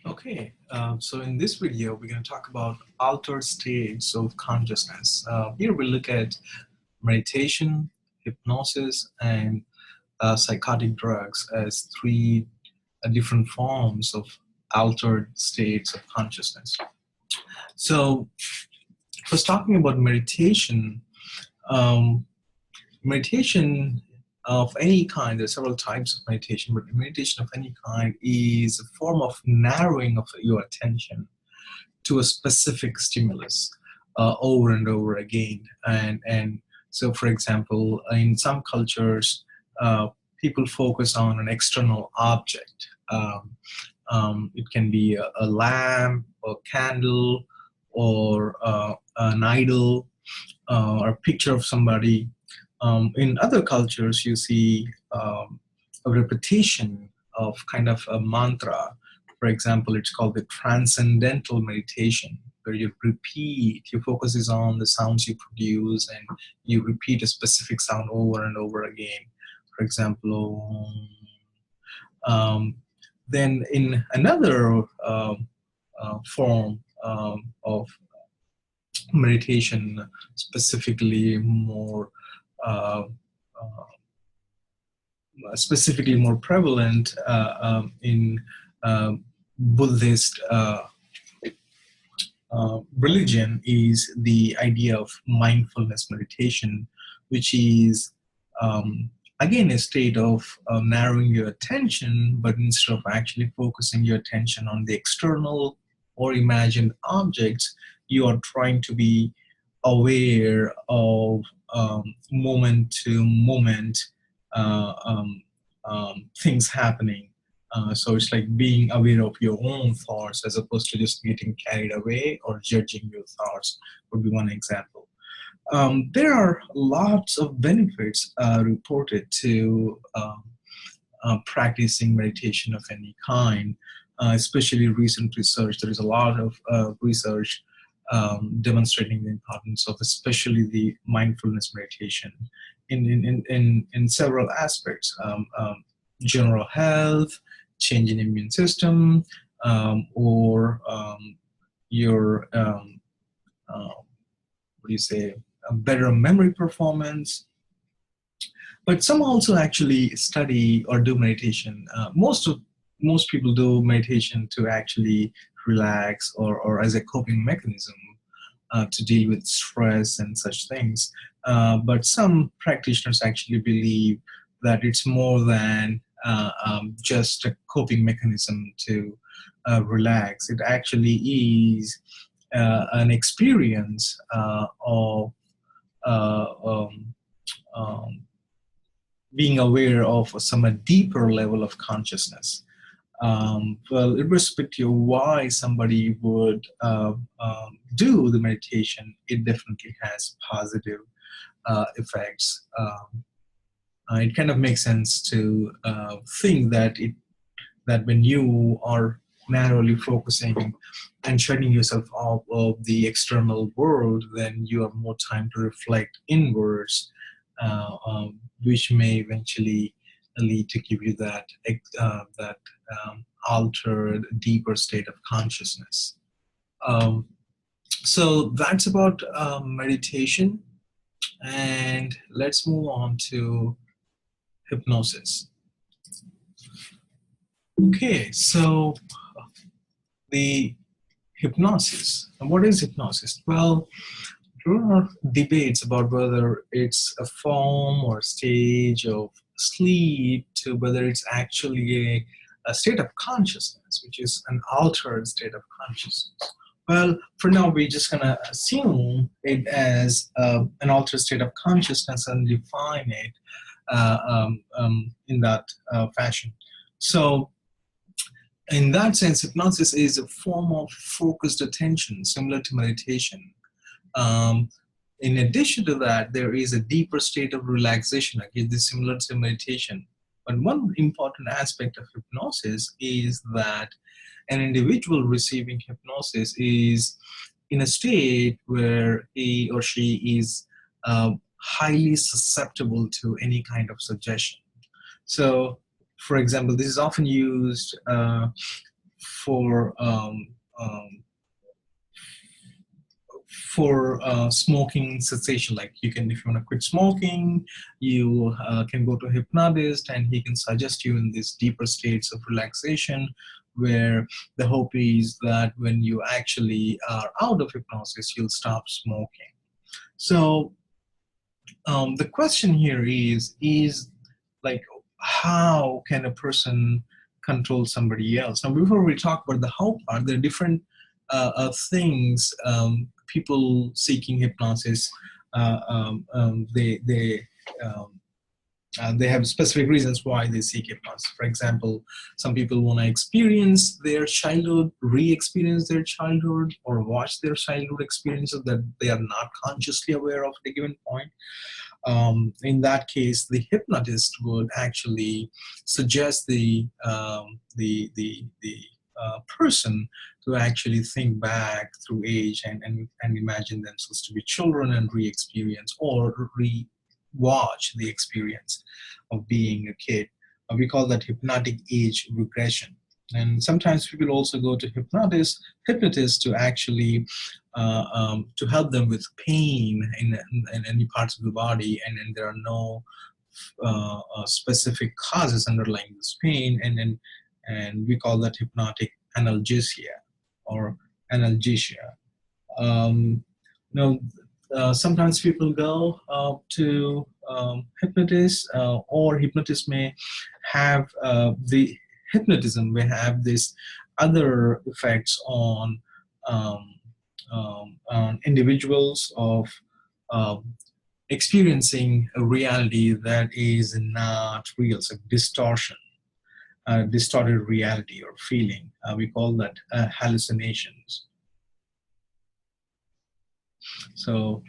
Okay, so in this video, we're going to talk about altered states of consciousness. Here we look at meditation, hypnosis, and psychotic drugs as three different forms of altered states of consciousness. So, first talking about meditation, um, meditation of any kind, there are several types of meditation, but meditation of any kind is a form of narrowing of your attention to a specific stimulus over and over again. And so, for example, in some cultures, people focus on an external object. It can be a lamp, or candle, or an idol, or a picture of somebody. In other cultures, you see a repetition of kind of a mantra. For example, it's called the transcendental meditation, where you repeat, your focus is on the sounds you produce, and you repeat a specific sound over and over again. For example, then in another form of meditation, uh, uh, specifically more prevalent in Buddhist religion, is the idea of mindfulness meditation, which is again a state of narrowing your attention, but instead of actually focusing your attention on the external or imagined objects, you are trying to be aware of moment to moment things happening. So it's like being aware of your own thoughts as opposed to just getting carried away or judging your thoughts, would be one example. There are lots of benefits reported to practicing meditation of any kind, especially recent research. There is a lot of research demonstrating the importance of especially the mindfulness meditation in several aspects. General health, change in immune system, or your what do you say, a better memory performance. But some also actually study or do meditation. Most people do meditation to actually relax, or as a coping mechanism to deal with stress and such things. But some practitioners actually believe that it's more than just a coping mechanism to relax. It actually is an experience of uh, um, um, being aware of some deeper level of consciousness. Well, irrespective of why somebody would do the meditation, it definitely has positive effects. It kind of makes sense to think that when you are narrowly focusing and shutting yourself off of the external world, then you have more time to reflect inwards, which may eventually lead to give you that altered, deeper state of consciousness. So that's about meditation, and let's move on to hypnosis. Okay, so the hypnosis. And what is hypnosis? Well, there are debates about whether it's a form or stage of sleep, to whether it's actually a state of consciousness, which is an altered state of consciousness. Well, for now, we're just going to assume it as an altered state of consciousness and define it in that fashion. So, in that sense, hypnosis is a form of focused attention, similar to meditation. In addition to that, there is a deeper state of relaxation, again, this is similar to meditation. But one important aspect of hypnosis is that an individual receiving hypnosis is in a state where he or she is highly susceptible to any kind of suggestion. So, for example, this is often used for smoking cessation. Like you can, if you want to quit smoking, you can go to a hypnotist and he can suggest you in these deeper states of relaxation, where the hope is that when you actually are out of hypnosis, you'll stop smoking. So the question here is like, how can a person control somebody else? Now, before we talk about the how part, there are different things people seeking hypnosis, they have specific reasons why they seek hypnosis. For example, some people want to experience their childhood, re-experience their childhood, or watch their childhood experiences that they are not consciously aware of at a given point. In that case, the hypnotist would actually suggest the person to actually think back through age and imagine themselves to be children and re-experience or re-watch the experience of being a kid. We call that hypnotic age regression. And sometimes people also go to hypnotists to actually to help them with pain in any parts of the body, and there are no specific causes underlying this pain, and we call that hypnotic analgesia or analgesia. Now, sometimes people go to hypnotists, or hypnotists may have the hypnotism may have this other effects on individuals of experiencing a reality that is not real, so distortion, distorted reality or feeling. We call that hallucinations. So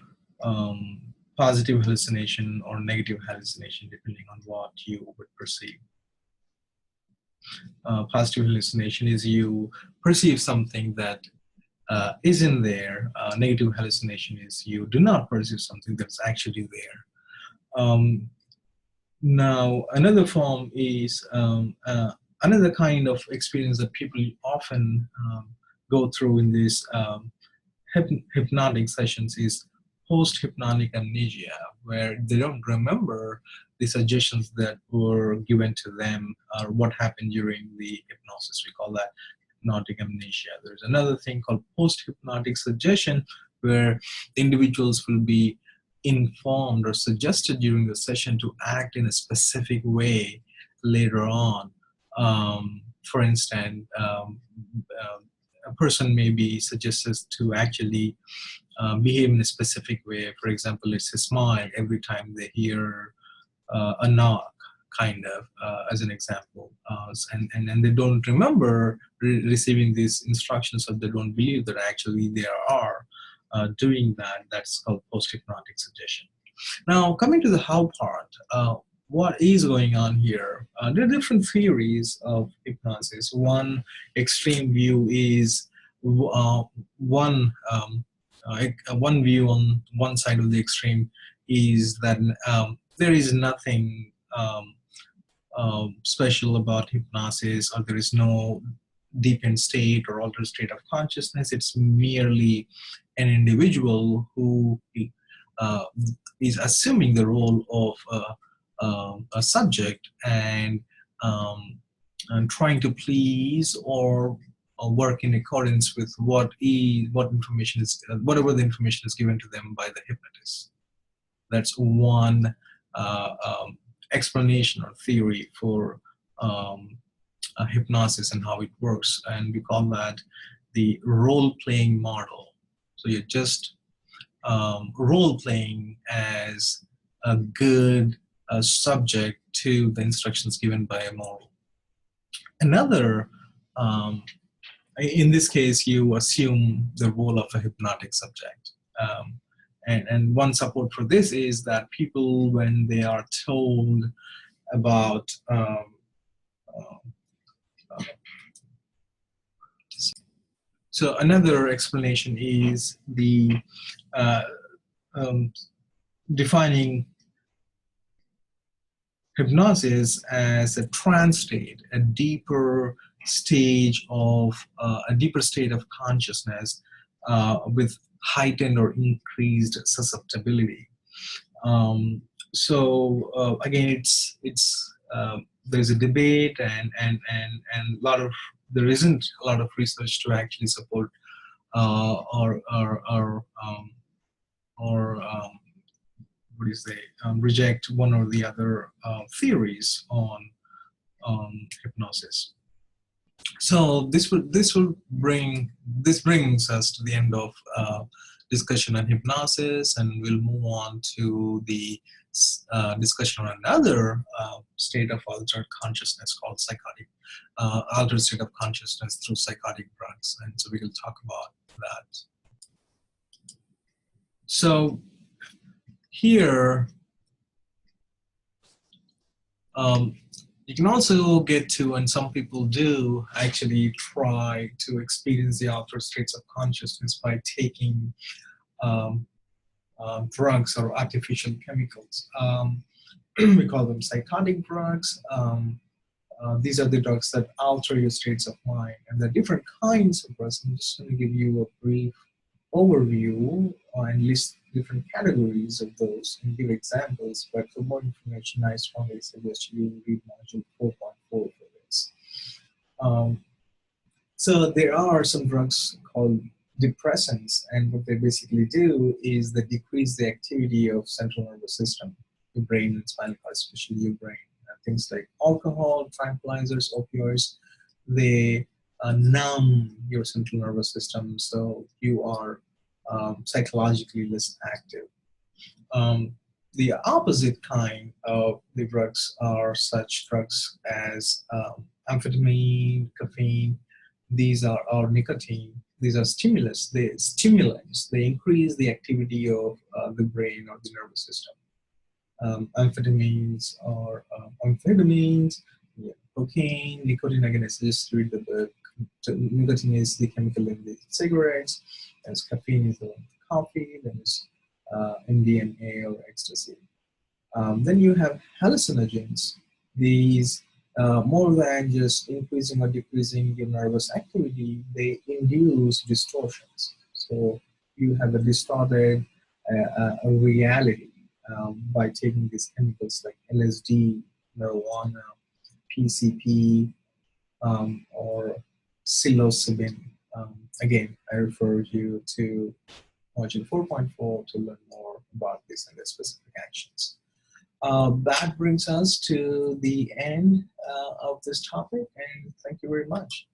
positive hallucination or negative hallucination, depending on what you would perceive. Positive hallucination is you perceive something that isn't there. Negative hallucination is you do not perceive something that's actually there. Now, another form is another kind of experience that people often go through in these hypnotic sessions is post-hypnotic amnesia, where they don't remember the suggestions that were given to them or what happened during the hypnosis. We call that hypnotic amnesia. There's another thing called post-hypnotic suggestion, where individuals will be informed or suggested during the session to act in a specific way later on. For instance, a person may be suggested to actually behave in a specific way. For example, it's a smile every time they hear a knock, kind of, as an example. And they don't remember receiving these instructions, or they don't believe that actually they are doing that. That's called post-hypnotic suggestion. Now, coming to the how part, what is going on here? There are different theories of hypnosis. One extreme view is one view on one side of the extreme is that there is nothing special about hypnosis, or there is no deepened state or altered state of consciousness. It's merely an individual who is assuming the role of a subject and trying to please or work in accordance with whatever the information is given to them by the hypnotist. That's one explanation or theory for hypnosis and how it works, and we call that the role-playing model. So you're just role-playing as a good subject to the instructions given by a model. Another, in this case, you assume the role of a hypnotic subject. And one support for this is that people, when they are told about so another explanation is the defining hypnosis as a trance state, a deeper stage of a deeper state of consciousness with heightened or increased susceptibility. Again, there's a debate, and there isn't a lot of research to actually support or what do you say, reject one or the other theories on hypnosis. So this brings us to the end of discussion on hypnosis, and we'll move on to the discussion on another state of altered consciousness called altered state of consciousness through psychotic drugs, and so we will talk about that. So here, you can also get to, and some people do actually try to experience the altered states of consciousness by taking drugs or artificial chemicals. We call them psychotic drugs. These are the drugs that alter your states of mind, and there are different kinds of drugs. I'm just going to give you a brief overview and list different categories of those and give examples, but for more information, I strongly suggest you read module 4.4 for this. So there are some drugs called depressants, and what they basically do is they decrease the activity of central nervous system, the brain and spinal cord, especially your brain. Things like alcohol, tranquilizers, opioids, they numb your central nervous system, so you are psychologically less active. The opposite kind of the drugs are such drugs as amphetamine, caffeine. These are or nicotine. These are stimulants. They increase the activity of the brain or the nervous system. Amphetamines or amphetamines, yeah, cocaine, nicotine. Again, I just read the book. Nicotine is the chemical in the cigarettes. There's caffeine is the coffee. There's MDMA or ecstasy. Then you have hallucinogens. These, more than just increasing or decreasing your nervous activity, they induce distortions. So you have a distorted a reality by taking these chemicals like LSD, marijuana, PCP, or psilocybin. Again, I refer you to module 4.4 to learn more about this and the specific actions. That brings us to the end of this topic, and thank you very much.